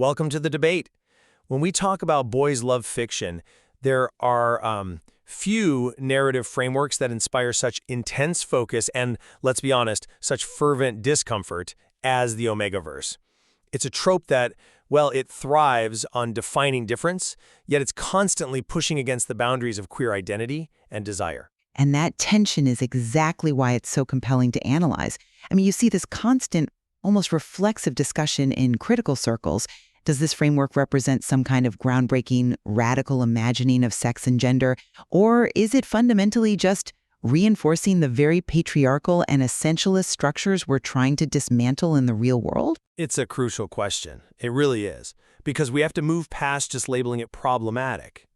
Welcome to the debate. When we talk about boys love fiction, there are few narrative frameworks that inspire such intense focus and, let's be honest, such fervent discomfort as the Omegaverse. It's a trope that, well, it thrives on defining difference, yet it's constantly pushing against the boundaries of queer identity and desire. And that tension is exactly why it's so compelling to analyze. I mean, you see this constant, almost reflexive discussion in critical circles. Does this framework represent some kind of groundbreaking, radical imagining of sex and gender? Or is it fundamentally just reinforcing the very patriarchal and essentialist structures we're trying to dismantle in the real world? It's a crucial question. It really is. Because we have to move past just labeling it problematic.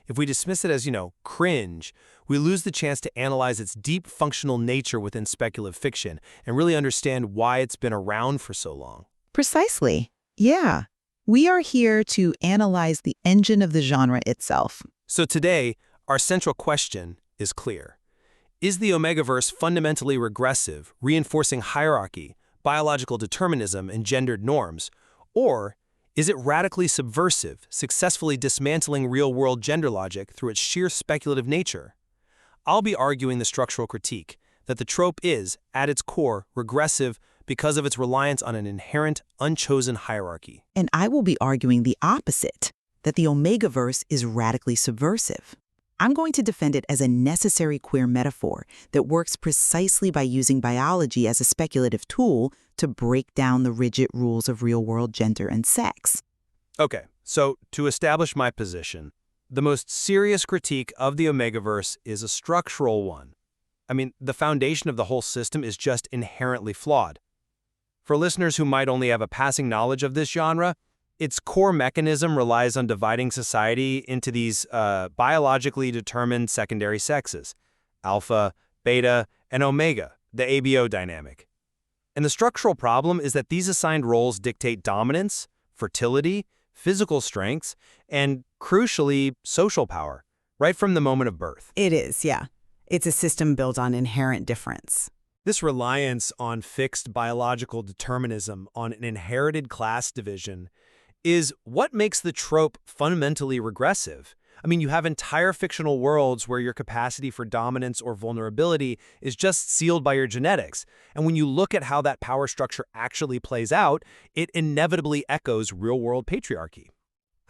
If we dismiss it as, cringe, we lose the chance to analyze its deep functional nature within speculative fiction and really understand why it's been around for so long. Precisely. Yeah. We are here to analyze the engine of the genre itself. So today, our central question is clear. Is the Omegaverse fundamentally regressive, reinforcing hierarchy, biological determinism, and gendered norms? Or is it radically subversive, successfully dismantling real-world gender logic through its sheer speculative nature? I'll be arguing the structural critique, that the trope is, at its core, regressive because of its reliance on an inherent, unchosen hierarchy. And I will be arguing the opposite, that the Omegaverse is radically subversive. I'm going to defend it as a necessary queer metaphor that works precisely by using biology as a speculative tool to break down the rigid rules of real-world gender and sex. Okay, so to establish my position, the most serious critique of the Omegaverse is a structural one. I mean, the foundation of the whole system is just inherently flawed. For listeners who might only have a passing knowledge of this genre, its core mechanism relies on dividing society into these biologically determined secondary sexes, alpha, beta, and omega, the ABO dynamic. And the structural problem is that these assigned roles dictate dominance, fertility, physical strengths, and, crucially, social power, right from the moment of birth. It is, yeah. It's a system built on inherent difference. This reliance on fixed biological determinism, on an inherited class division, is what makes the trope fundamentally regressive. I mean, you have entire fictional worlds where your capacity for dominance or vulnerability is just sealed by your genetics. And when you look at how that power structure actually plays out, it inevitably echoes real-world patriarchy.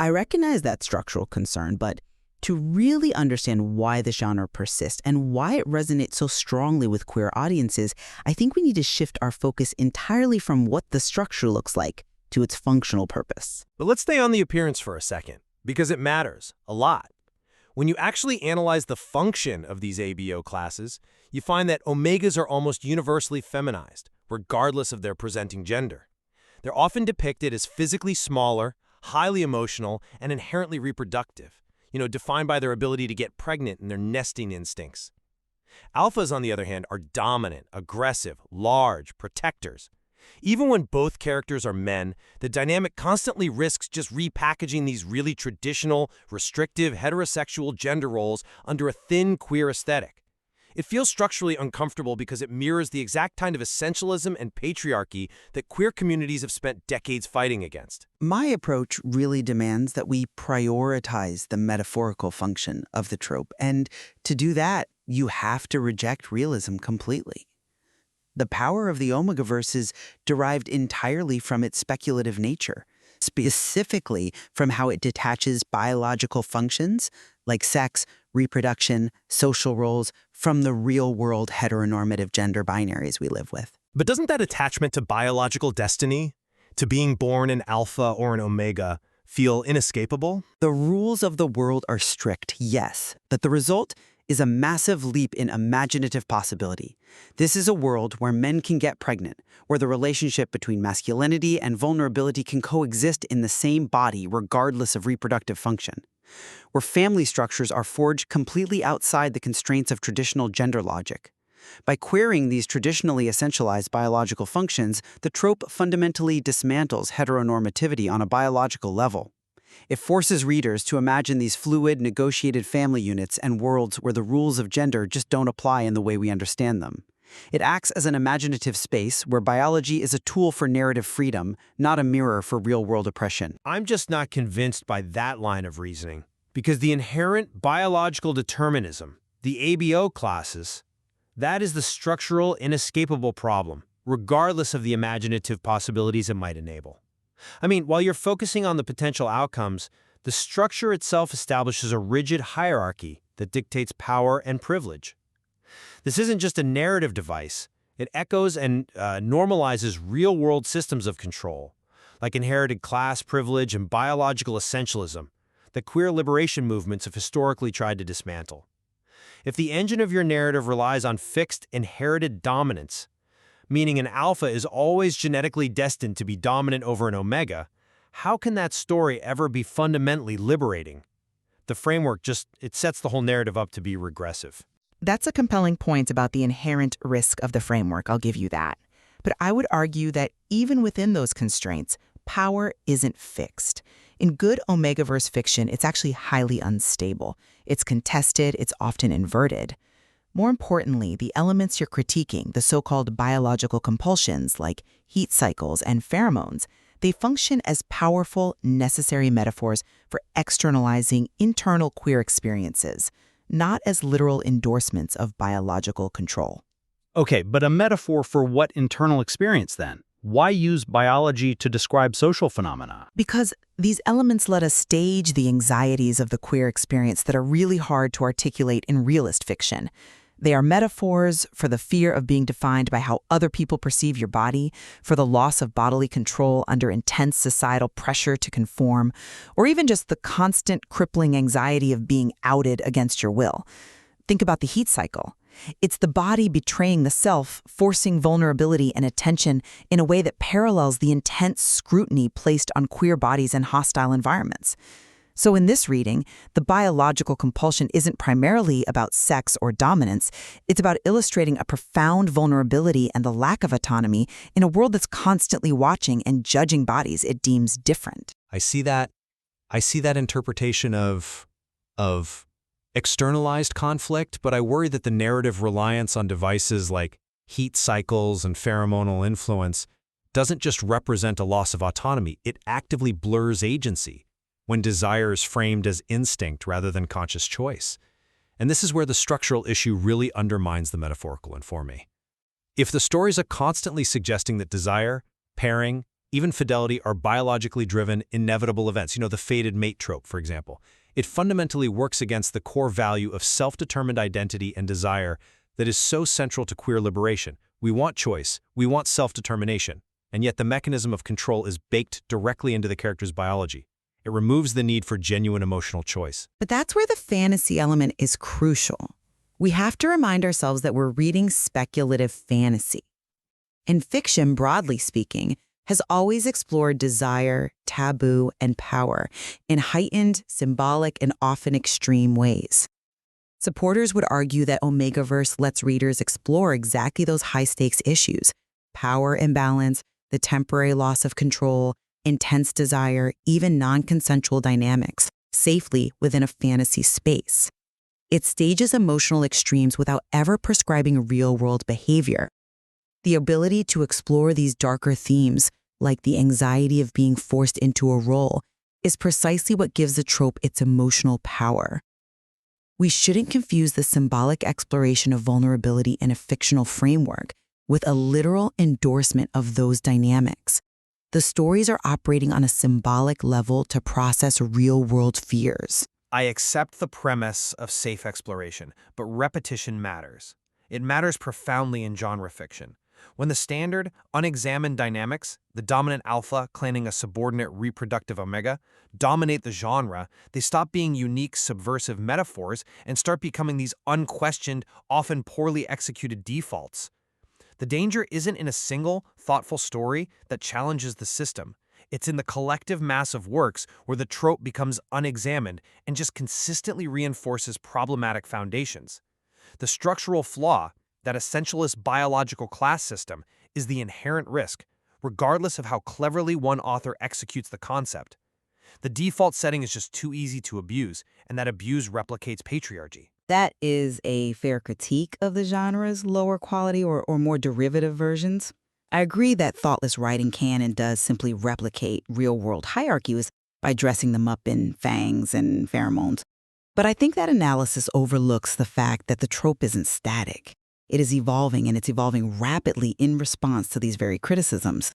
I recognize that structural concern, but to really understand why the genre persists and why it resonates so strongly with queer audiences, I think we need to shift our focus entirely from what the structure looks like to its functional purpose. But let's stay on the appearance for a second, because it matters a lot. When you actually analyze the function of these ABO classes, you find that omegas are almost universally feminized, regardless of their presenting gender. They're often depicted as physically smaller, highly emotional, and inherently reproductive, defined by their ability to get pregnant and their nesting instincts. Alphas, on the other hand, are dominant, aggressive, large, protectors. Even when both characters are men, the dynamic constantly risks just repackaging these really traditional, restrictive, heterosexual gender roles under a thin queer aesthetic. It feels structurally uncomfortable because it mirrors the exact kind of essentialism and patriarchy that queer communities have spent decades fighting against. My approach really demands that we prioritize the metaphorical function of the trope, and to do that, you have to reject realism completely. The power of the Omegaverse is derived entirely from its speculative nature, specifically from how it detaches biological functions like sex, reproduction, social roles from the real-world heteronormative gender binaries we live with. But doesn't that attachment to biological destiny, to being born an alpha or an omega, feel inescapable? The rules of the world are strict, yes, but the result is a massive leap in imaginative possibility. This is a world where men can get pregnant, where the relationship between masculinity and vulnerability can coexist in the same body regardless of reproductive function, where family structures are forged completely outside the constraints of traditional gender logic. By queering these traditionally essentialized biological functions, the trope fundamentally dismantles heteronormativity on a biological level. It forces readers to imagine these fluid, negotiated family units and worlds where the rules of gender just don't apply in the way we understand them. It acts as an imaginative space where biology is a tool for narrative freedom, not a mirror for real-world oppression. I'm just not convinced by that line of reasoning, because the inherent biological determinism, the ABO classes, that is the structural, inescapable problem, regardless of the imaginative possibilities it might enable. I mean, while you're focusing on the potential outcomes, the structure itself establishes a rigid hierarchy that dictates power and privilege. This isn't just a narrative device. It echoes and normalizes real-world systems of control, like inherited class privilege and biological essentialism, that queer liberation movements have historically tried to dismantle. If the engine of your narrative relies on fixed, inherited dominance, meaning an alpha is always genetically destined to be dominant over an omega, how can that story ever be fundamentally liberating? The framework it sets the whole narrative up to be regressive. That's a compelling point about the inherent risk of the framework, I'll give you that. But I would argue that even within those constraints, power isn't fixed. In good Omegaverse fiction, it's actually highly unstable. It's contested, it's often inverted. More importantly, the elements you're critiquing, the so-called biological compulsions like heat cycles and pheromones, they function as powerful, necessary metaphors for externalizing internal queer experiences, not as literal endorsements of biological control. Okay, but a metaphor for what internal experience then? Why use biology to describe social phenomena? Because these elements let us stage the anxieties of the queer experience that are really hard to articulate in realist fiction. They are metaphors for the fear of being defined by how other people perceive your body, for the loss of bodily control under intense societal pressure to conform, or even just the constant crippling anxiety of being outed against your will. Think about the heat cycle. It's the body betraying the self, forcing vulnerability and attention in a way that parallels the intense scrutiny placed on queer bodies in hostile environments. So in this reading, the biological compulsion isn't primarily about sex or dominance. It's about illustrating a profound vulnerability and the lack of autonomy in a world that's constantly watching and judging bodies it deems different. I see that interpretation of externalized conflict, but I worry that the narrative reliance on devices like heat cycles and pheromonal influence doesn't just represent a loss of autonomy, it actively blurs agency when desire is framed as instinct rather than conscious choice. And this is where the structural issue really undermines the metaphorical for me. If the stories are constantly suggesting that desire, pairing, even fidelity are biologically driven, inevitable events, the fated mate trope, for example, it fundamentally works against the core value of self-determined identity and desire that is so central to queer liberation. We want choice, we want self-determination, and yet the mechanism of control is baked directly into the character's biology. It removes the need for genuine emotional choice. But that's where the fantasy element is crucial. We have to remind ourselves that we're reading speculative fantasy. And fiction, broadly speaking, has always explored desire, taboo, and power in heightened, symbolic, and often extreme ways. Supporters would argue that Omegaverse lets readers explore exactly those high-stakes issues: power imbalance, the temporary loss of control, intense desire, even non-consensual dynamics, safely within a fantasy space. It stages emotional extremes without ever prescribing real-world behavior. The ability to explore these darker themes, like the anxiety of being forced into a role, is precisely what gives the trope its emotional power. We shouldn't confuse the symbolic exploration of vulnerability in a fictional framework with a literal endorsement of those dynamics. The stories are operating on a symbolic level to process real-world fears. I accept the premise of safe exploration, but repetition matters. It matters profoundly in genre fiction. When the standard, unexamined dynamics, the dominant alpha claiming a subordinate reproductive omega, dominate the genre, they stop being unique subversive metaphors and start becoming these unquestioned, often poorly executed defaults. The danger isn't in a single, thoughtful story that challenges the system. It's in the collective mass of works where the trope becomes unexamined and just consistently reinforces problematic foundations. The structural flaw, that essentialist biological class system, is the inherent risk, regardless of how cleverly one author executes the concept. The default setting is just too easy to abuse, and that abuse replicates patriarchy. That is a fair critique of the genre's lower quality or more derivative versions. I agree that thoughtless writing can and does simply replicate real-world hierarchies by dressing them up in fangs and pheromones. But I think that analysis overlooks the fact that the trope isn't static. It is evolving, and it's evolving rapidly in response to these very criticisms.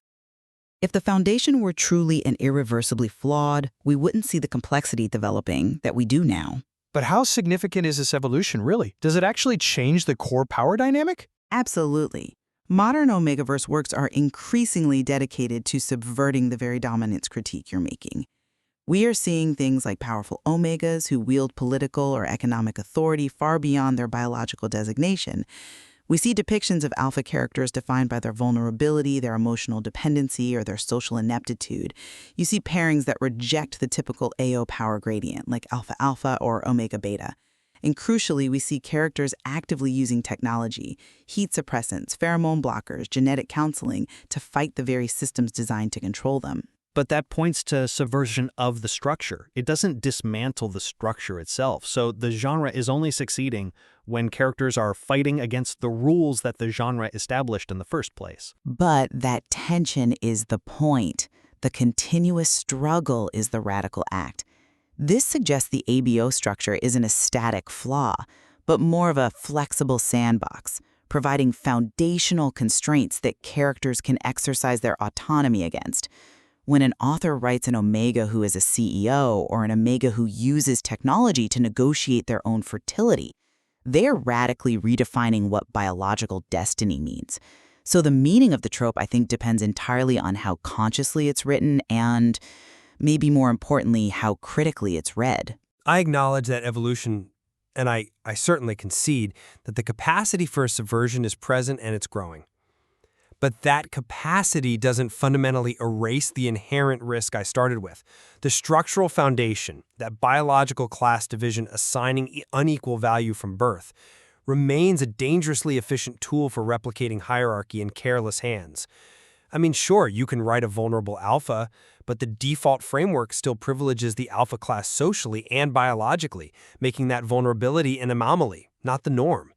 If the foundation were truly and irreversibly flawed, we wouldn't see the complexity developing that we do now. But how significant is this evolution, really? Does it actually change the core power dynamic? Absolutely. Modern Omegaverse works are increasingly dedicated to subverting the very dominance critique you're making. We are seeing things like powerful omegas who wield political or economic authority far beyond their biological designation. We see depictions of alpha characters defined by their vulnerability, their emotional dependency, or their social ineptitude. You see pairings that reject the typical AO power gradient, like alpha-alpha or omega-beta. And crucially, we see characters actively using technology, heat suppressants, pheromone blockers, genetic counseling, to fight the very systems designed to control them. But that points to subversion of the structure. It doesn't dismantle the structure itself. So the genre is only succeeding when characters are fighting against the rules that the genre established in the first place. But that tension is the point. The continuous struggle is the radical act. This suggests the ABO structure isn't a static flaw, but more of a flexible sandbox, providing foundational constraints that characters can exercise their autonomy against. When an author writes an Omega who is a CEO or an Omega who uses technology to negotiate their own fertility, they're radically redefining what biological destiny means. So the meaning of the trope, I think, depends entirely on how consciously it's written and, maybe more importantly, how critically it's read. I acknowledge that evolution, and I certainly concede that the capacity for subversion is present and it's growing. But that capacity doesn't fundamentally erase the inherent risk I started with. The structural foundation, that biological class division assigning unequal value from birth, remains a dangerously efficient tool for replicating hierarchy in careless hands. I mean, sure, you can write a vulnerable alpha, but the default framework still privileges the alpha class socially and biologically, making that vulnerability an anomaly, not the norm.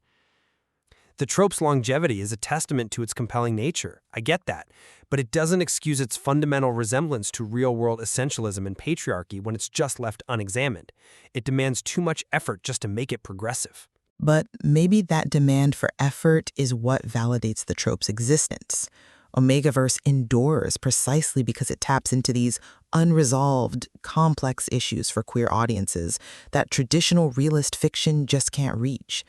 The trope's longevity is a testament to its compelling nature. I get that. But it doesn't excuse its fundamental resemblance to real-world essentialism and patriarchy when it's just left unexamined. It demands too much effort just to make it progressive. But maybe that demand for effort is what validates the trope's existence. Omegaverse endures precisely because it taps into these unresolved, complex issues for queer audiences that traditional realist fiction just can't reach.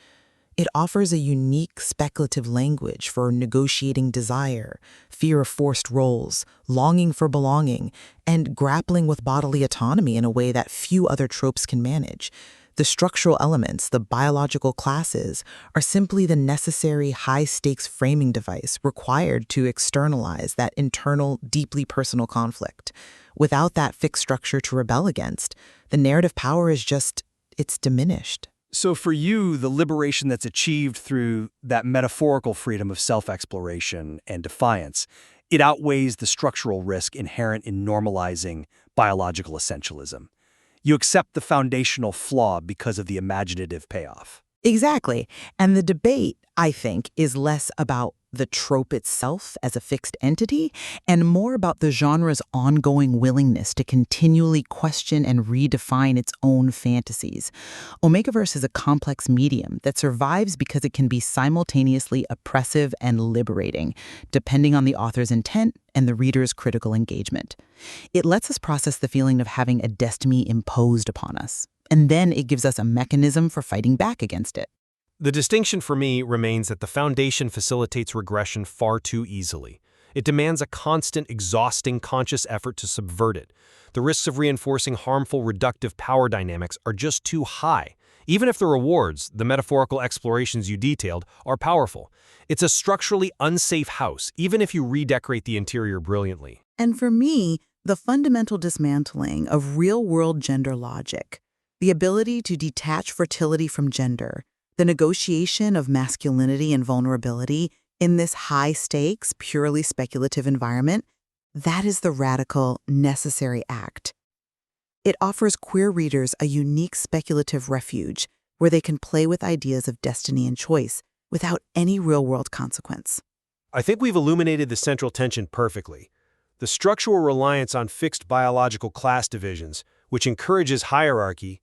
It offers a unique speculative language for negotiating desire, fear of forced roles, longing for belonging, and grappling with bodily autonomy in a way that few other tropes can manage. The structural elements, the biological classes, are simply the necessary high-stakes framing device required to externalize that internal, deeply personal conflict. Without that fixed structure to rebel against, the narrative power is it's diminished. So for you, the liberation that's achieved through that metaphorical freedom of self-exploration and defiance, it outweighs the structural risk inherent in normalizing biological essentialism. You accept the foundational flaw because of the imaginative payoff. Exactly. And the debate, I think, is less about the trope itself as a fixed entity and more about the genre's ongoing willingness to continually question and redefine its own fantasies. Omegaverse is a complex medium that survives because it can be simultaneously oppressive and liberating, depending on the author's intent and the reader's critical engagement. It lets us process the feeling of having a destiny imposed upon us, and then it gives us a mechanism for fighting back against it. The distinction for me remains that the foundation facilitates regression far too easily. It demands a constant, exhausting, conscious effort to subvert it. The risks of reinforcing harmful, reductive power dynamics are just too high. Even if the rewards, the metaphorical explorations you detailed, are powerful. It's a structurally unsafe house, even if you redecorate the interior brilliantly. And for me, the fundamental dismantling of real-world gender logic, the ability to detach fertility from gender, the negotiation of masculinity and vulnerability in this high-stakes, purely speculative environment, that is the radical, necessary act. It offers queer readers a unique speculative refuge where they can play with ideas of destiny and choice without any real-world consequence. I think we've illuminated the central tension perfectly. The structural reliance on fixed biological class divisions, which encourages hierarchy,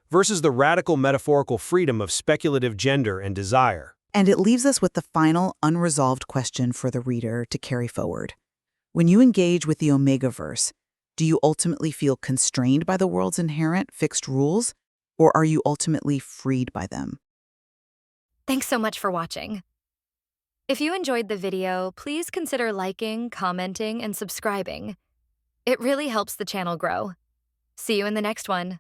versus the radical metaphorical freedom of speculative gender and desire. And it leaves us with the final unresolved question for the reader to carry forward. When you engage with the Omegaverse, do you ultimately feel constrained by the world's inherent fixed rules, or are you ultimately freed by them? Thanks so much for watching. If you enjoyed the video, please consider liking, commenting, and subscribing. It really helps the channel grow. See you in the next one.